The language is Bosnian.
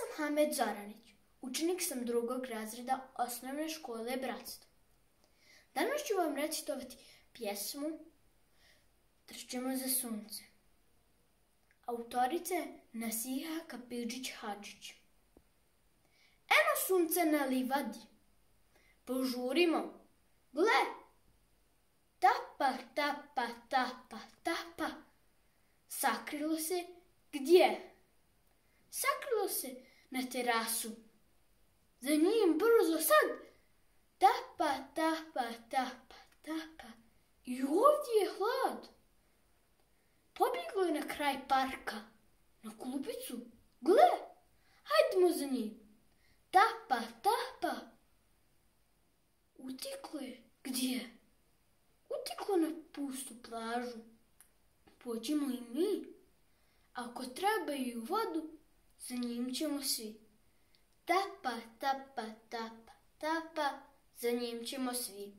sam Hamed Zoranić, učenik sam 2. razreda osnovne škole Bratstvo. Danas ću vam recitovati pjesmu Trčimo za sunce. Autorice Nasiha Kapidžić-Hadžić. Eno sunce na livadi, požurimo, gle! Tapa, tapa, tapa, tapa. Sakrilo se gdje? Sakrilo se na terasu. Za njim brzo sad. Tapa, tapa, tapa, tapa. I ovdje je hlad. Pobjeglo je na kraj parka, na klupicu. Gle, hajdemo za njim. Tapa, tapa. Uteklo je gdje? Uteklo na pustu plažu. Pođimo i mi. Ako treba i u vodu, za njim ćemo svi. Tapa, tapa, tapa, tapa, za njim ćemo svi.